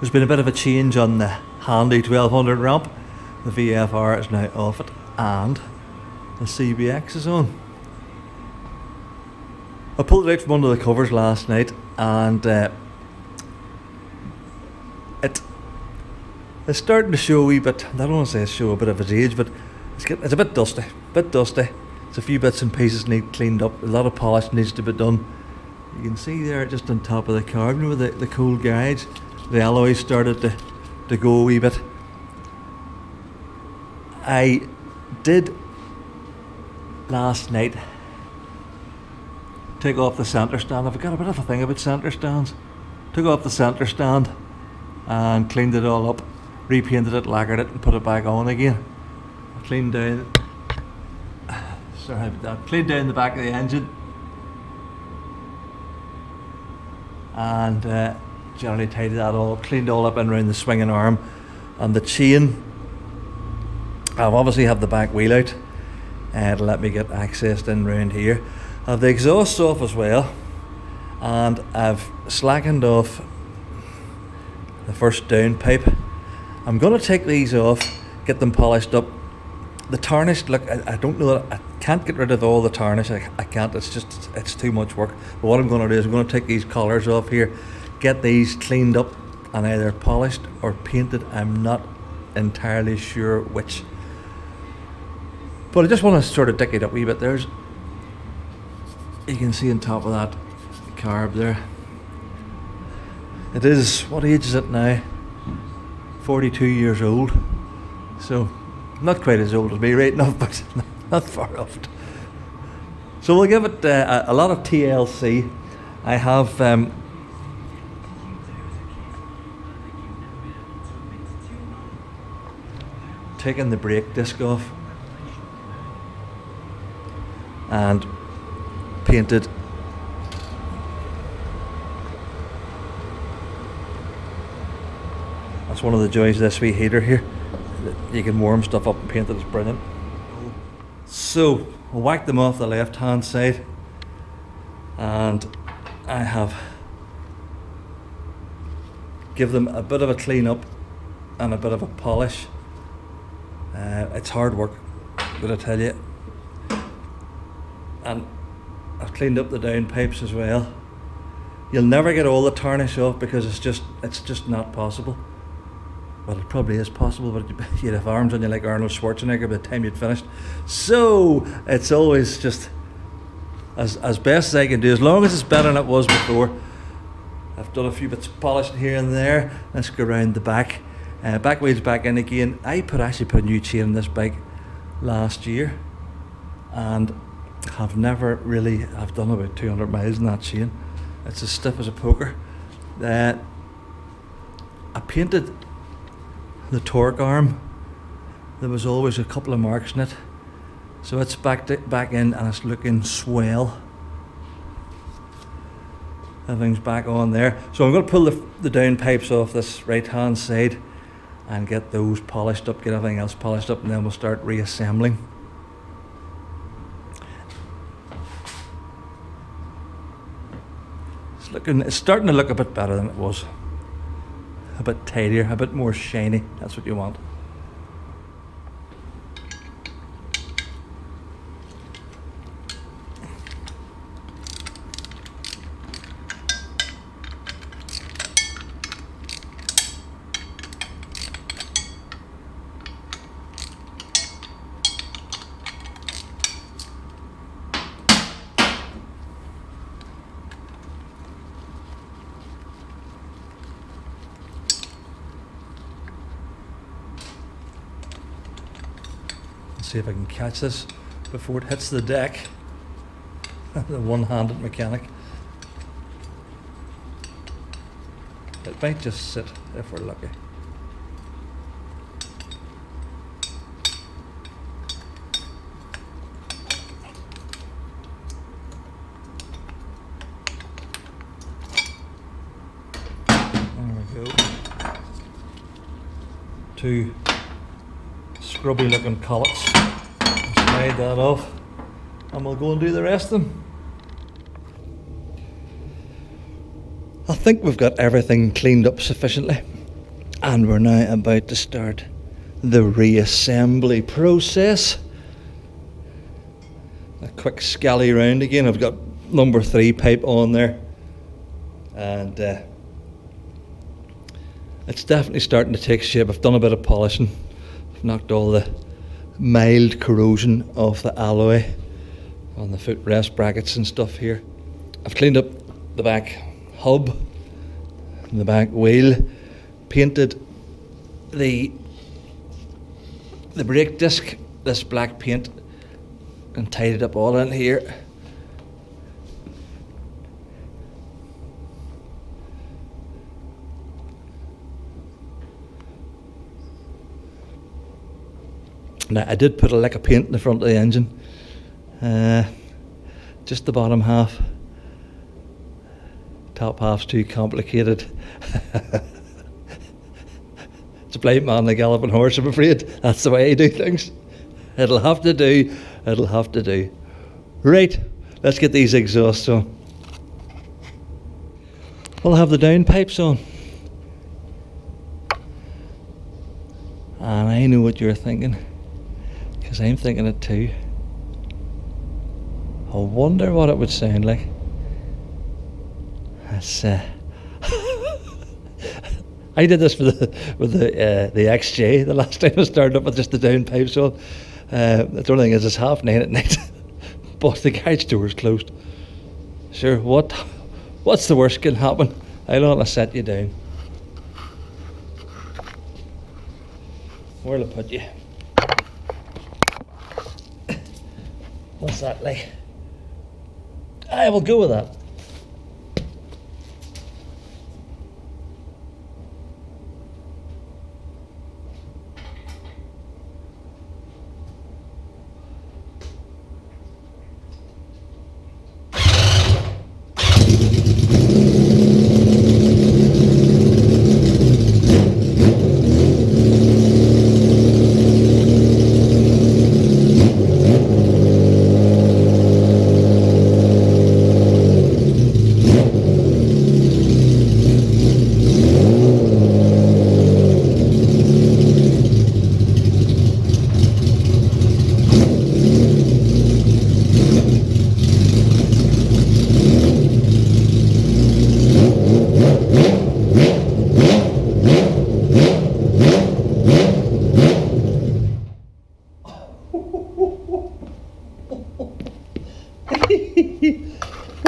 There's been a bit of a change on the handy 1200 ramp. The VFR is now off it and the CBX is on. I pulled it out from under the covers last night and it's starting to show a wee bit, I don't want to say show a bit of its age, but it's a bit dusty. It's a few bits and pieces need cleaned up, a lot of polish needs to be done. You can see there just on top of the car, you know, the cool garage, the alloys started to go a wee bit. I did last night take off the centre stand. I've got a bit of a thing about centre stands. Took off the centre stand and cleaned it all up, repainted it, lacquered it and put it back on again. I cleaned down, sorry about that, cleaned down the back of the engine and generally tidied that all up, cleaned all up and around the swinging arm and the chain. I've obviously have the back wheel out to let me get accessed in round here. I have the exhaust off as well, and I've slackened off the first downpipe. I'm going to take these off, get them polished up. The tarnish, look, I don't know, I can't get rid of all the tarnish, I can't, it's too much work. But what I'm going to do is I'm going to take these collars off here, get these cleaned up and either polished or painted. I'm not entirely sure which. But I just want to sort of dick it up a wee bit. There's, you can see on top of that carb there. It is, what age is it now? 42 years old. So, not quite as old as me right enough, but not far off. So we'll give it a lot of TLC. I have taken the brake disc off and painted that's one of the joys of this wee heater here. You can warm stuff up and paint it, it's brilliant. So I'll whack them off the left hand side and I have give them a bit of a clean up and a bit of a polish. It's hard work, but I tell you. And I've cleaned up the downpipes as well. You'll never get all the tarnish off because it's just not possible. Well, it probably is possible, but you'd have arms on you like Arnold Schwarzenegger by the time you'd finished. So it's always just as best as I can do, as long as it's better than it was before. I've done a few bits of polishing here and there. Let's go around the back. Back wheel's back in again. I actually put a new chain on this bike last year, and I've never really, I've done about 200 miles in that chain. It's as stiff as a poker. I painted the torque arm. There was always a couple of marks in it, so it's back in and it's looking swell. Everything's back on there. So I'm going to pull the downpipes off this right hand side and get those polished up, get everything else polished up, and then we'll start reassembling. It's starting to look a bit better than it was. A bit tidier, a bit more shiny. That's what you want. See if I can catch this before it hits the deck. The one-handed mechanic. It might just sit if we're lucky. There we go. Two scrubby looking collets. Slide that off and we'll go and do the rest of them. I think we've got everything cleaned up sufficiently. And we're now about to start the reassembly process. A quick scally round again. I've got number 3 pipe on there, and it's definitely starting to take shape. I've done a bit of polishing. I've knocked all the mild corrosion off the alloy on the footrest brackets and stuff here. I've cleaned up the back hub and the back wheel, painted the brake disc this black paint, and tidied up all in here. Now, I did put a lick of paint in the front of the engine, just the bottom half. Top half's too complicated. It's a blind man, the galloping horse, I'm afraid. That's the way you do things. It'll have to do. It'll have to do. Right, let's get these exhausts on. We'll have the downpipes on. And I know what you're thinking, because I'm thinking it too. I wonder what it would sound like. That's I did this with the XJ the last time I started up with just the downpipes on. The only thing is it's 9:30 at night, but the garage door is closed. Sure, what's the worst can happen? I'll only set you down. Where'll I put you? What's that like? I will go with that.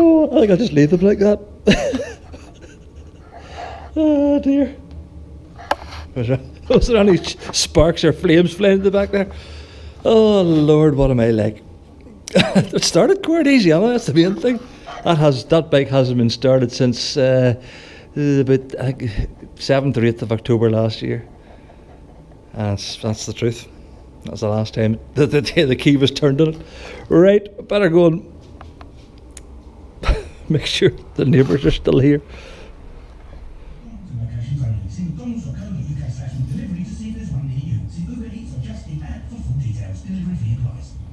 Oh, I think I'll just leave them like that. Oh dear. Was there any sparks or flames flying in the back there? Oh Lord, what am I like? It started quite easy, Anna, that's the main thing. That bike hasn't been started since about I think 7th or 8th of October last year. And that's the truth. That was the last time the key was turned on it. Right, better go and make sure the neighbours are still here.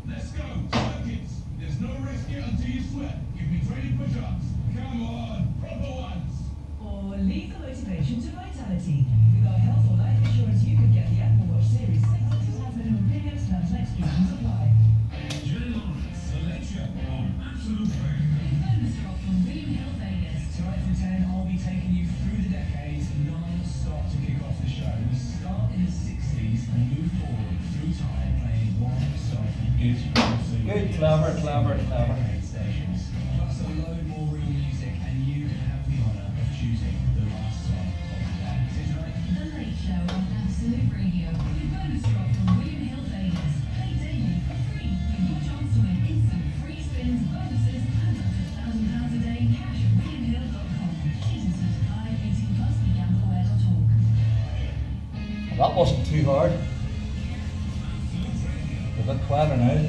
Let's go, Perkins. There's no rest yet until you sweat. Give me 20 push-ups. Come on, proper ones. Or leave the motivation to vitality. With our health or life insurance, you can get the Apple Watch Series 6 that has minimum premiums, terms and exclusions apply. Selection on absolute Bonus drop from William Hill Vegas. Tonight from 10, I'll be taking you through the decades, non-stop to kick off the show. We start in the 60s and move forward through time, playing one song. Good, clever. Stations. Plus a load more real music, and you can have the honour of choosing the last song of the day. Tonight, The Late Show on Absolute Radio. With bonus drop from William Hill Vegas. Play daily for free with your chance to win instant free spins, bonuses, and up to £1,000 a day cash at williamhill.com. Season subscribe, 18 plus, begambleaware.org. That wasn't too hard. A bit quieter now.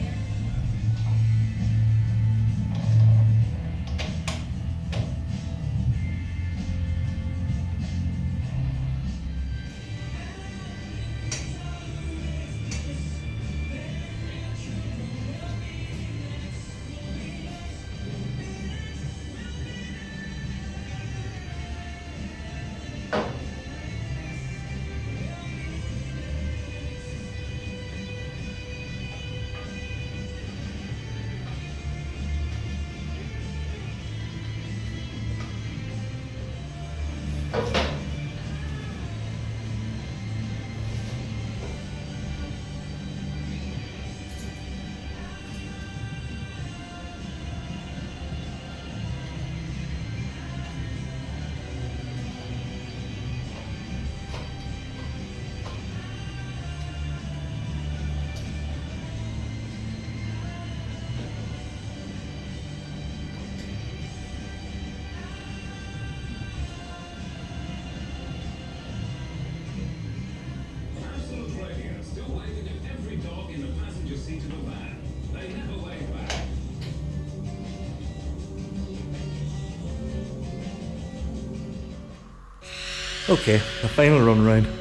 Okay, the final run round.